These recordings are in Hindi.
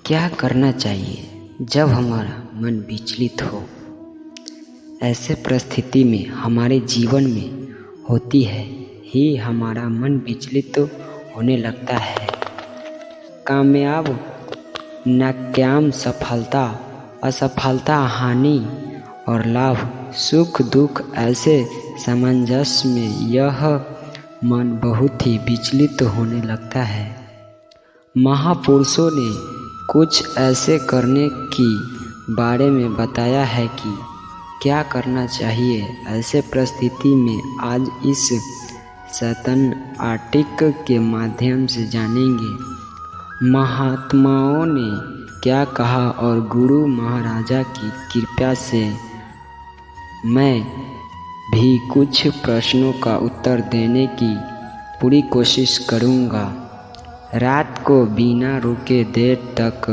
क्या करना चाहिए जब हमारा मन विचलित हो। ऐसे परिस्थिति में हमारे जीवन में होती है ही हमारा मन विचलित होने लगता है। कामयाब, नाकाम, सफलता, असफलता, हानि और लाभ, सुख दुख, ऐसे सामंजस्य में यह मन बहुत ही विचलित होने लगता है। महापुरुषों ने कुछ ऐसे करने की बारे में बताया है कि क्या करना चाहिए। ऐसे परिस्थिति में आज इस सतन आर्टिकल के माध्यम से जानेंगे महात्माओं ने क्या कहा और गुरु महाराजा की कृपा से मैं भी कुछ प्रश्नों का उत्तर देने की पूरी कोशिश करूँगा। रात को बिना रुके देर तक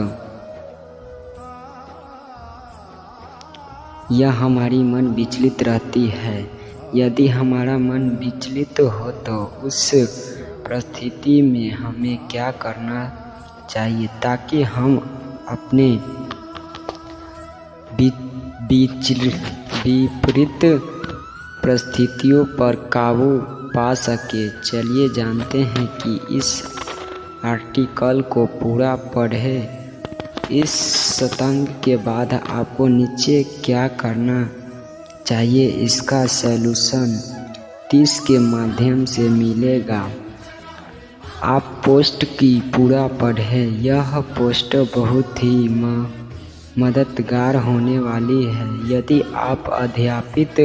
यह हमारी मन विचलित रहती है। यदि हमारा मन विचलित हो तो उस परिस्थिति में हमें क्या करना चाहिए ताकि हम अपने विपरीत परिस्थितियों पर काबू पा सके। चलिए जानते हैं कि इस आर्टिकल को पूरा पढ़ें। इस सत्संग के बाद आपको नीचे क्या करना चाहिए इसका सलूशन 30 के माध्यम से मिलेगा। आप पोस्ट की पूरा पढ़ें। यह पोस्ट बहुत ही मददगार होने वाली है। यदि आप अध्यापित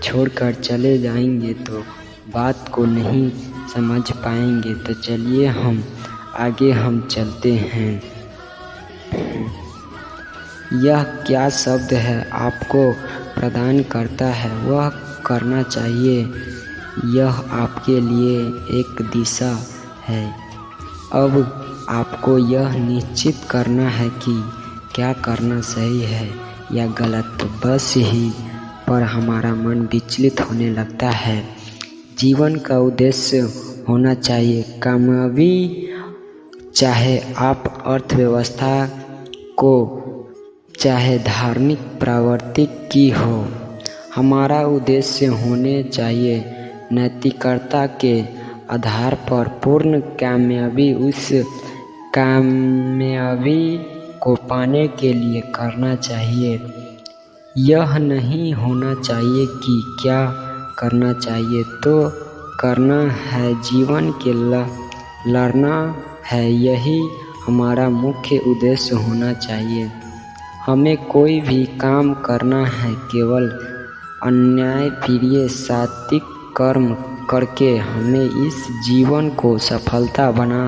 छोड़कर चले जाएंगे तो बात को नहीं समझ पाएंगे। तो चलिए आगे चलते हैं। यह क्या शब्द है आपको प्रदान करता है वह करना चाहिए। यह आपके लिए एक दिशा है। अब आपको यह निश्चित करना है कि क्या करना सही है या गलत। तो बस ही पर हमारा मन विचलित होने लगता है। जीवन का उद्देश्य होना चाहिए कामयाबी, चाहे आप अर्थव्यवस्था को चाहे धार्मिक प्रवृत्ति की हो। हमारा उद्देश्य होने चाहिए नैतिकता के आधार पर पूर्ण कामयाबी। उस कामयाबी को पाने के लिए करना चाहिए। यह नहीं होना चाहिए कि क्या करना चाहिए तो करना है, जीवन के लड़ना है। यही हमारा मुख्य उद्देश्य होना चाहिए। हमें कोई भी काम करना है केवल अन्यायप्रिय सात्विक कर्म करके हमें इस जीवन को सफलता बना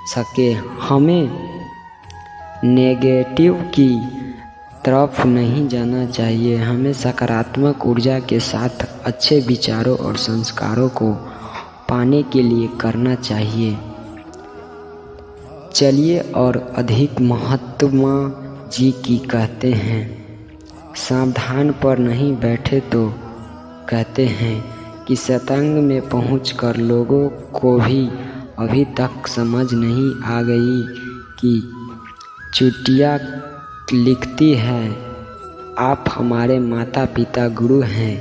सके। हमें नेगेटिव की तरफ नहीं जाना चाहिए। हमें सकारात्मक ऊर्जा के साथ अच्छे विचारों और संस्कारों को पाने के लिए करना चाहिए। चलिए और अधिक महात्मा जी की कहते हैं, सावधान पर नहीं बैठे तो कहते हैं कि सत्संग में पहुंचकर लोगों को भी अभी तक समझ नहीं आ गई कि चुटिया लिखती है, आप हमारे माता पिता गुरु हैं,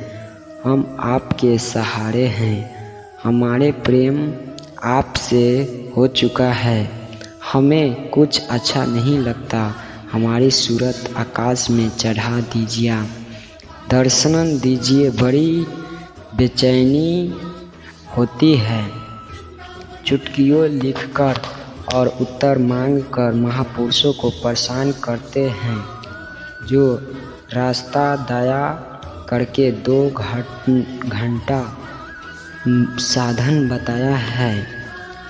हम आपके सहारे हैं। हमारे प्रेम आपसे हो चुका है, हमें कुछ अच्छा नहीं लगता। हमारी सूरत आकाश में चढ़ा दीजिए, दर्शन दीजिए। बड़ी बेचैनी होती है। चुटकियों लिखकर और उत्तर मांगकर महापुरुषों को परेशान करते हैं। जो रास्ता दया करके 2 घंटा साधन बताया है,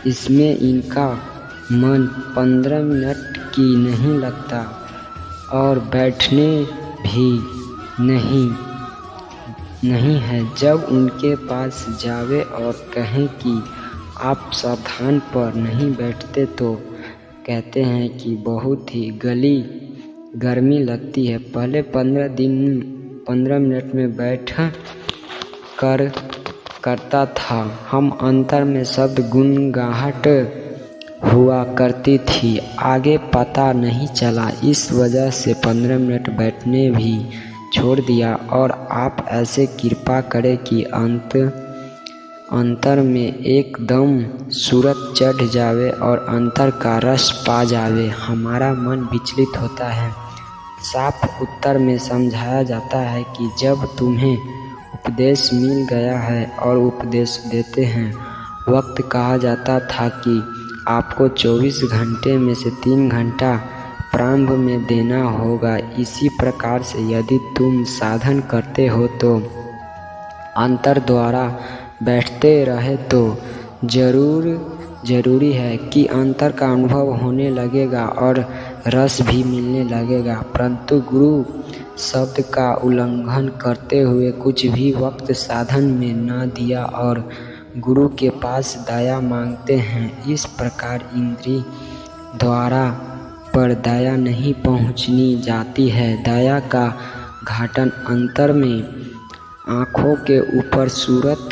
इसमें इनका मन 15 मिनट की नहीं लगता और बैठने भी नहीं है। जब उनके पास जावे और कहें कि आप सावधान पर नहीं बैठते तो कहते हैं कि बहुत ही गर्मी लगती है। पहले 15 मिनट में बैठ करता था। हम अंतर में शब्द गुनगाहट हुआ करती थी, आगे पता नहीं चला। इस वजह से 15 मिनट बैठने भी छोड़ दिया। और आप ऐसे कृपा करें कि अंतर में एकदम सूरत चढ़ जावे और अंतर का रस पा जावे। हमारा मन विचलित होता है। साफ उत्तर में समझाया जाता है कि जब तुम्हें उपदेश मिल गया है और उपदेश देते हैं, वक्त कहा जाता था कि आपको 24 घंटे में से 3 घंटा प्रारंभ में देना होगा। इसी प्रकार से यदि तुम साधन करते हो तो अंतर द्वारा बैठते रहे तो जरूरी है कि अंतर का अनुभव होने लगेगा और रस भी मिलने लगेगा। परंतु गुरु शब्द का उल्लंघन करते हुए कुछ भी वक्त साधन में न दिया और गुरु के पास दया मांगते हैं। इस प्रकार इंद्रिय द्वारा पर दया नहीं पहुंचनी जाती है। दया का घाटन अंतर में आँखों के ऊपर सूरत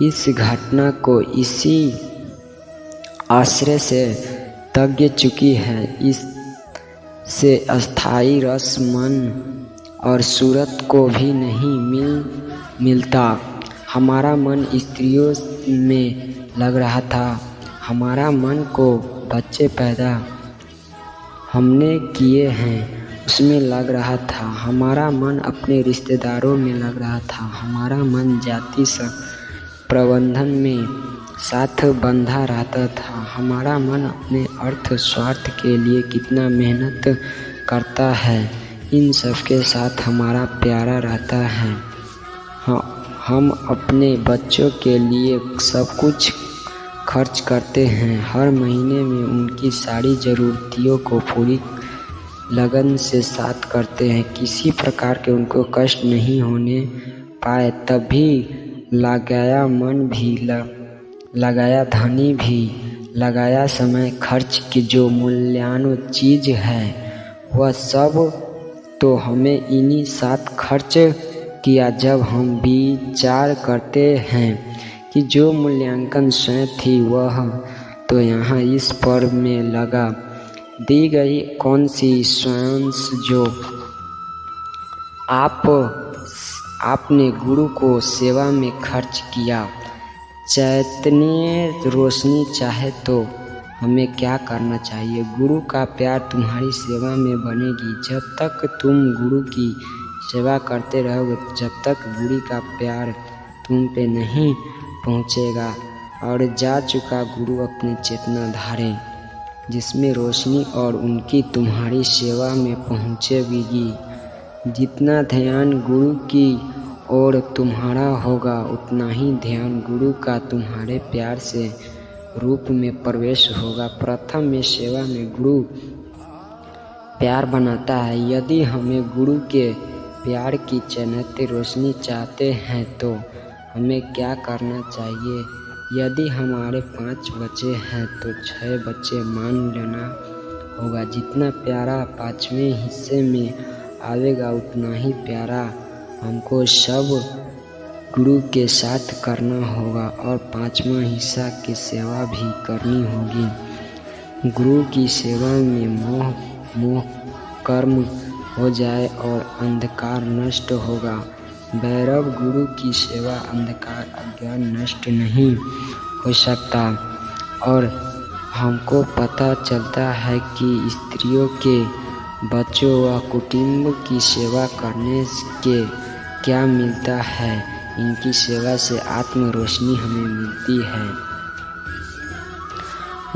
इस घटना को इसी आश्रय से तज्ञ चुकी है। इससे अस्थाई रस मन और सूरत को भी नहीं मिलता। हमारा मन स्त्रियों में लग रहा था। हमारा मन को बच्चे पैदा हमने किए हैं उसमें लग रहा था। हमारा मन अपने रिश्तेदारों में लग रहा था। हमारा मन जाति प्रबंधन में साथ बंधा रहता था। हमारा मन अपने अर्थ स्वार्थ के लिए कितना मेहनत करता है, इन सब के साथ हमारा प्यारा रहता है। हम अपने बच्चों के लिए सब कुछ खर्च करते हैं। हर महीने में उनकी सारी ज़रूरतियों को पूरी लगन से साथ करते हैं। किसी प्रकार के उनको कष्ट नहीं होने पाए। तभी लगाया मन भी लगाया धनी भी लगाया समय खर्च की जो मूल्यवान चीज़ है वह सब तो हमें इन्हीं साथ खर्च किया। जब हम विचार करते हैं कि जो मूल्यांकन स्वयं थी वह तो यहाँ इस पर्व में लगा दी गई कौन सी स्वयं जो आपने गुरु को सेवा में खर्च किया। चैतन्य रोशनी चाहे तो हमें क्या करना चाहिए? गुरु का प्यार तुम्हारी सेवा में बनेगी। जब तक तुम गुरु की सेवा करते रहोगे जब तक गुरु का प्यार तुम पे नहीं पहुँचेगा। और जा चुका गुरु अपनी चेतना धारे जिसमें रोशनी और उनकी तुम्हारी सेवा में पहुँचेगी। जितना ध्यान गुरु की ओर तुम्हारा होगा उतना ही ध्यान गुरु का तुम्हारे प्यार से रूप में प्रवेश होगा। प्रथम में सेवा में गुरु प्यार बनाता है। यदि हमें गुरु के प्यार की चैतन्य रोशनी चाहते हैं तो हमें क्या करना चाहिए? यदि हमारे 5 बच्चे हैं तो 6 बच्चे मान लेना होगा। जितना प्यारा 5वें हिस्से में आवेगा उतना ही प्यारा हमको सब गुरु के साथ करना होगा और 5वां हिस्सा की सेवा भी करनी होगी। गुरु की सेवा में मोह कर्म हो जाए और अंधकार नष्ट होगा। वैरव गुरु की सेवा अंधकार अज्ञान नष्ट नहीं हो सकता। और हमको पता चलता है कि स्त्रियों के बच्चों व कुटुंब की सेवा करने के क्या मिलता है। इनकी सेवा से आत्म रोशनी हमें मिलती है।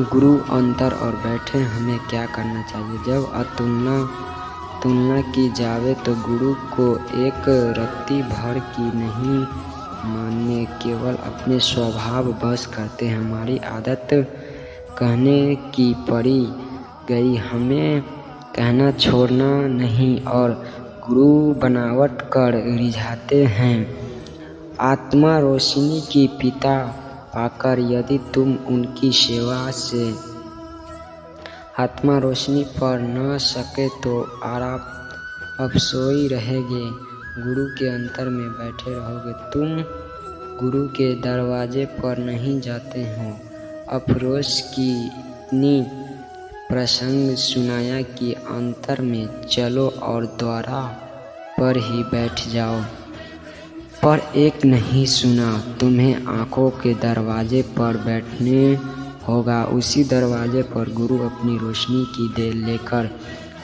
गुरु अंतर और बैठे हमें क्या करना चाहिए? जब तुलना की जावे तो गुरु को एक रत्ती भर की नहीं मानने, केवल अपने स्वभाव बस करते हैं। हमारी आदत कहने की पड़ी गई, हमें कहना छोड़ना नहीं और गुरु बनावट कर रिझाते हैं। आत्मा रोशनी की पिता पाकर यदि तुम उनकी सेवा से आत्मा रोशनी पर न सके तो आप अफसोई रहेंगे। गुरु के अंतर में बैठे रहोगे। तुम गुरु के दरवाजे पर नहीं जाते हो, अफरोज की इतनी प्रसंग सुनाया कि अंतर में चलो और द्वारा पर ही बैठ जाओ। पर एक नहीं सुना, तुम्हें आँखों के दरवाजे पर बैठने होगा। उसी दरवाजे पर गुरु अपनी रोशनी की देर लेकर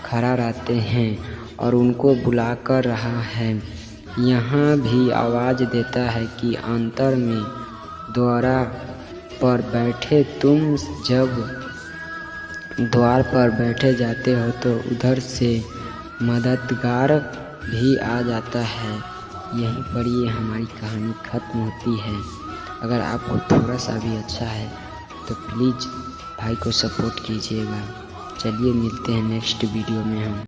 खड़ा रहते हैं और उनको बुला कर रहा है। यहाँ भी आवाज़ देता है कि अंतर में द्वारा पर बैठे। तुम जब द्वार पर बैठे जाते हो तो उधर से मददगार भी आ जाता है। यहीं पर ये हमारी कहानी ख़त्म होती है। अगर आपको थोड़ा सा भी अच्छा है तो प्लीज़ भाई को सपोर्ट कीजिएगा। चलिए मिलते हैं नेक्स्ट वीडियो में हम।